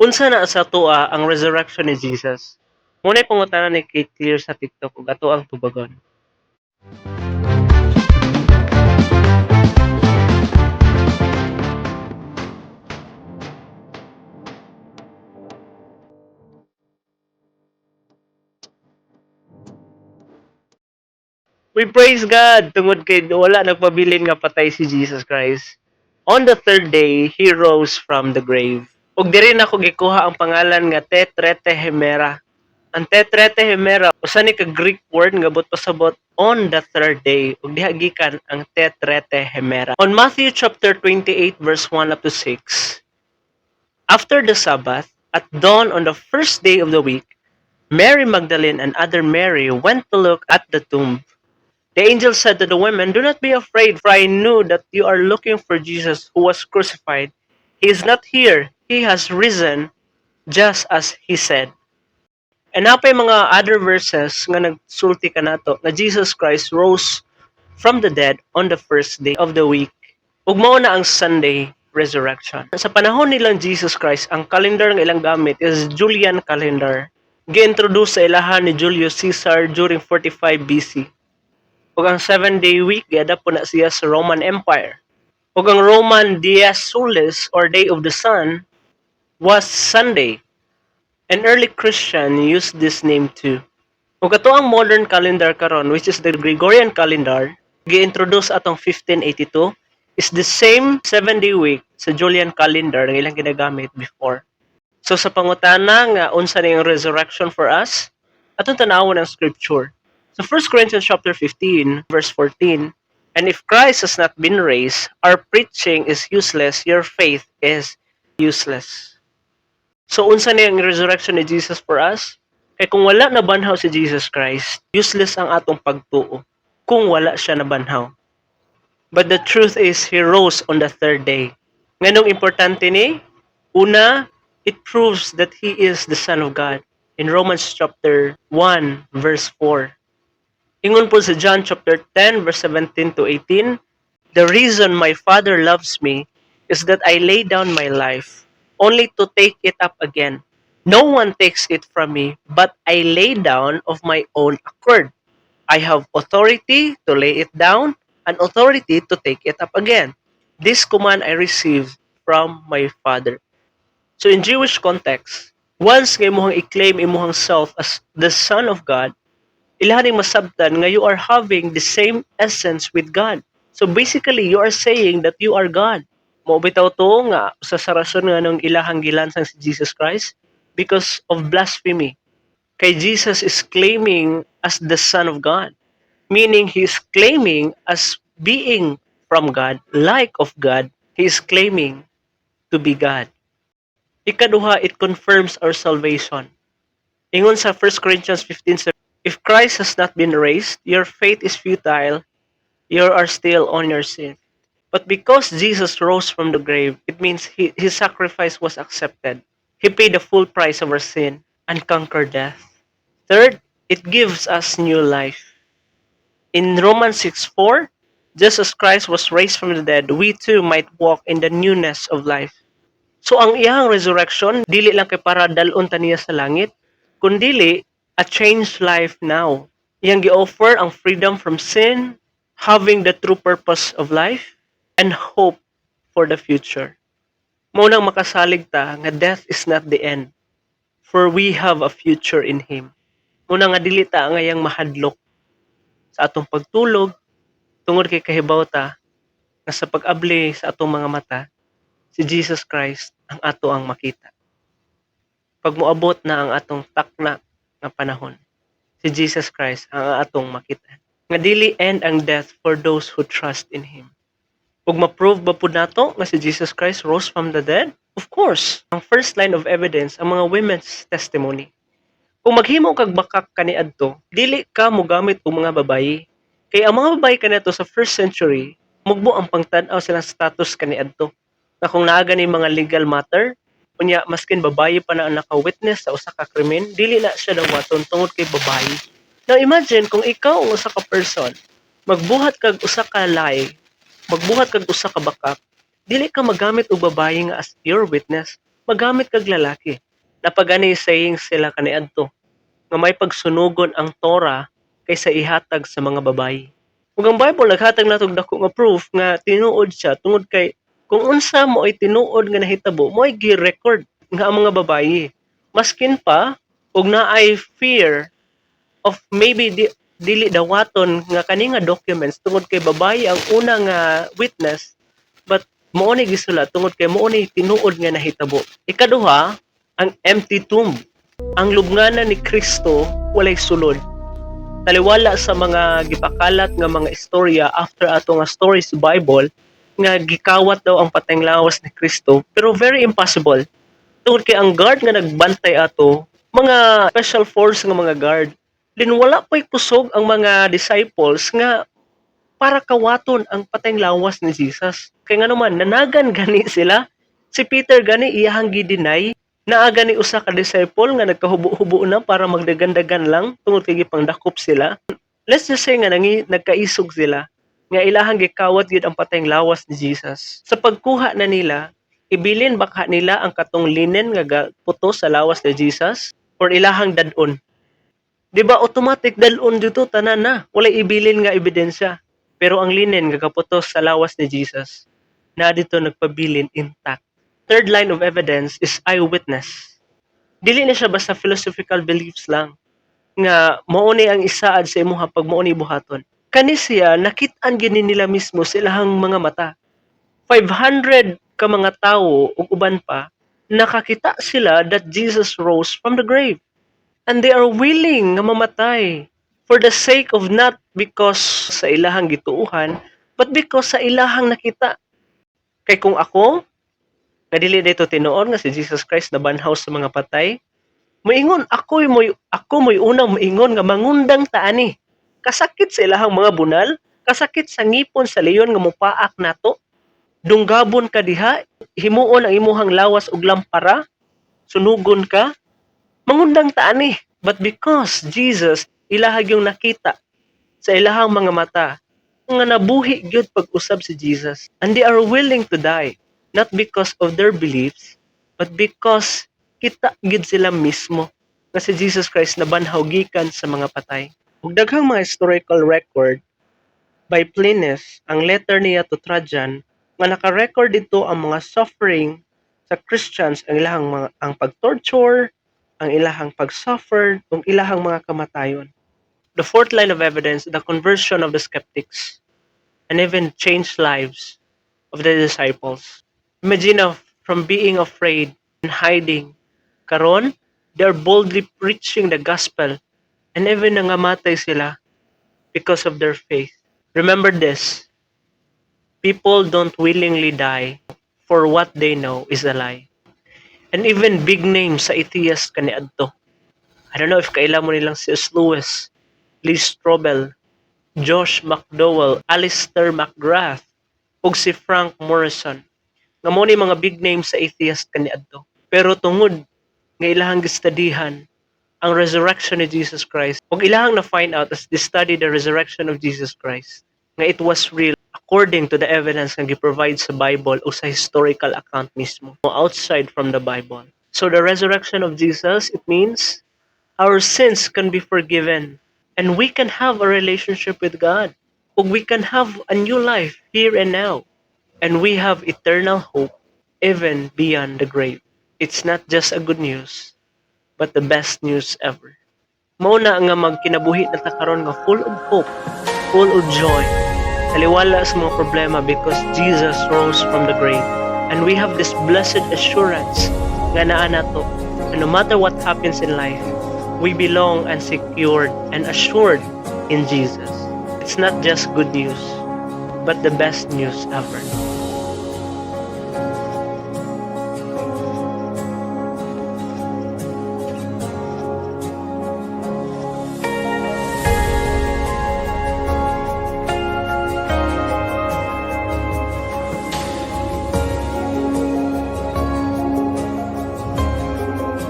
Unsa na sa tua ang resurrection ni Jesus? Muna'y pangutana ni Kate Clear sa TikTok ug ato ang tubagon. We praise God tungod kay wala nagpabilin nga patay si Jesus Christ. On the third day, He rose from the grave. Ug diri na ko gikuha ang pangalan nga Tetretehemera. Ang Tetretehemera usa ni ka Greek word nga but pasabot on the third day ug diha gikan ang Tetretehemera. On Matthew chapter 28 verse 1 up to 6, after the Sabbath, at dawn on the first day of the week, Mary Magdalene and other Mary went to look at the tomb. The angel said to the women, "Do not be afraid, for I knew that you are looking for Jesus who was crucified. He is not here. He has risen, just as he said." And napay mga other verses nga nagsulti kanato na Jesus Christ rose from the dead on the first day of the week. Ug mao na ang Sunday resurrection. Sa panahon nilang Jesus Christ, ang calendar nga ilang gamit is Julian calendar. Gi-introduce sa ilahan ni Julius Caesar during 45 BC. Ug ang 7-day week giadapt po na siya sa Roman Empire. Ug ang Roman Dies Solis or Day of the Sun was Sunday. And early Christian used this name too. Ug ato ang modern calendar karon, which is the Gregorian calendar, gi-introduce atong 1582, is the same 7-day week sa Julian calendar nga ilang ginagamit before. So sa pangutana nga unsa ning resurrection for us, atong tanawon ang scripture. So 1 Corinthians chapter 15 verse 14, and if Christ has not been raised, our preaching is useless, your faith is useless. So unsa ni ang resurrection ni Jesus for us? Kay kung wala nabanhaw si Jesus Christ, useless ang atong pagtuo kung wala siya nabanhaw. But the truth is, He rose on the third day. Nganong importante ni? Una, it proves that He is the Son of God. In Romans chapter 1 verse 4. Ingon po sa John chapter 10 verse 17 to 18, the reason my Father loves me is that I lay down my life only to take it up again. No one takes it from me, but I lay down of my own accord. I have authority to lay it down and authority to take it up again. This command I received from my Father. So in Jewish context, once nga imuhang i-claim imuhang self as the Son of God, ilahaning masabtan nga you are having the same essence with God. So basically, you are saying that you are God. Mao bitaw to nga sa rason nga nung ilahang gilansang si Jesus Christ because of blasphemy. Kay Jesus is claiming as the Son of God, meaning He is claiming as being from God, like of God. He is claiming to be God. Ikaduha, it confirms our salvation. Ingon sa 1 Corinthians 15:7, if Christ has not been raised, your faith is futile, you are still on your sin. But because Jesus rose from the grave, it means His sacrifice was accepted. He paid the full price of our sin and conquered death. Third, it gives us new life. In Romans 6:4, just as Christ was raised from the dead, we too might walk in the newness of life. So ang iyang resurrection, dili lang kay para dalon ta niya sa langit, kundili a changed life now. Iyang gi-offer ang freedom from sin, having the true purpose of life, and hope for the future. Mao nang makasalig ta nga death is not the end, for we have a future in Him. Muna nga dili ta nga iyang mahadlok sa atong pagtulog, tungod kay kahibaw ta nga sa pag-abli sa atong mga mata, si Jesus Christ ang ato ang makita. Pag moabot na ang atong takna nga panahon, si Jesus Christ ang atong makita. Nga dili end ang death for those who trust in Him. Ug ma-prove ba pud nato nga si Jesus Christ rose from the dead? Of course. Ang first line of evidence ang mga women's testimony. Kung maghimo kag bakak kaniadto, dili ka mogamit og mga babayi. Kay ang mga babayi kaniadto sa first century, mugbo ang pangtan-aw silang status kaniadto. Na kung naa gani mga legal matter, unya maskin babayi pa na ang naka-witness sa usa ka krimen, dili na siya dawaton tungod kay babayi. Now imagine kung ikaw ang usa ka person, magbuhat kag usa ka lie, magbuhat kag usa ka bakak, dili ka magamit og babayi nga as your witness. magamit kag lalaki. Napagani saying sila kaniadto nga may pagsunugon ang Torah kaysa ihatag sa mga babayi. Ug ang Bible naghatag natog dako nga proof nga tinuod siya tungod kay kung unsa mo ay tinuod nga nahitabo mo ay gi-record nga ang mga babayi. Maskin pa ug naay fear of maybe dili dawaton nga kani nga documents tungod kay babayi ang una nga witness, but mao ni gisulat tungod kay mao ni tinuod nga nahitabo. Ikaduha, ang empty tomb. Ang lubnganan ni Kristo walay sulod. Taliwala sa mga gipakalat nga mga istorya after ato nga stories sa Bible nga gikawat daw ang patayng lawas ni Kristo, pero very impossible. Tungod kay ang guard nga nagbantay ato, mga special force nga mga guard, din wala pa'y kusog ang mga disciples nga para kawaton ang patayng lawas ni Jesus. Kaya nga naman, nanagan gani sila. Si Peter gani iyahang gidinay, naa gani usa ka disciple nga nagkahubo-hubo na para magdagandagan lang tungod kay gipangdakop sila. Let's just say nga nagkaisog sila nga ilahang gikawat gyud ang patayng lawas ni Jesus. Sa pagkuha na nila, ibilin baka nila ang katong linen nga puto sa lawas ni Jesus or ilahang dadon. Di ba automatic dalon dito tanan na, walay ibilin nga ebidensya. Pero ang linen nga kaputos sa lawas ni Jesus, na dito nagpabilin intact. Third line of evidence is eyewitness. Dili na siya basta philosophical beliefs lang nga mao ni ang isaad sa imuha pag mao ni buhaton. Kani siya nakit-an gini nila mismo sa ilahang mga mata. 500 ka mga tawo ug uban pa nakakita sila that Jesus rose from the grave. And they are willing nga mamatay for the sake of not because sa ilahang gituuhan, but because sa ilahang nakita. Kay kung ako, nga dili dito tinuod nga si Jesus Christ na banhaw sa mga patay, moingon ako mo'y unang moingon nga mangundang taani. Kasakit sa ilahang mga bunal, kasakit sa ngipon sa leyon nga mopaak nato. Dunggabon ka diha, himuon ang imuhang lawas ug lampara, sunugon ka, mangundang taani. But because Jesus ilahag yung nakita sa ilahang mga mata nga nabuhi gyud pag-usab si Jesus, and they are willing to die not because of their beliefs but because kita gyud sila mismo nga si Jesus Christ nabanhaw gikan sa mga patay. Ug daghang mga historical record by Plinius, ang letter niya to Trajan, nga naka-record dito ang mga suffering sa Christians, ang ilahang ang pag-torture, ang ilahang pag-suffer, ang ilahang mga kamatayon. The fourth line of evidence, the conversion of the skeptics, and even changed lives of the disciples. Imagine from being afraid and hiding, karon, they are boldly preaching the gospel, and even nangamatay sila because of their faith. Remember this, people don't willingly die for what they know is a lie. And even big names sa atheist kaniadto. I don't know if kaila mo nilang si C.S. Lewis, Lee Strobel, Josh McDowell, Alistair McGrath, ug si Frank Morrison. Nga mo ni mga big names sa atheist kaniadto. Pero tungod nga ilahang gistadihan ang resurrection ni Jesus Christ, ug ilahang na find out as they study the resurrection of Jesus Christ, nga it was real according to the evidence nga gi-provide sa Bible o sa historical account mismo, outside from the Bible. So the resurrection of Jesus, it means our sins can be forgiven and we can have a relationship with God. Ug we can have a new life here and now. And we have eternal hope even beyond the grave. It's not just a good news, but the best news ever. Mao na nga magkinabuhi na ta karon nga full of hope, full of joy, taliwala sa mga problema because Jesus rose from the grave. And we have this blessed assurance nga naa nato, and no matter what happens in life, we belong and secured and assured in Jesus. It's not just good news, but the best news ever.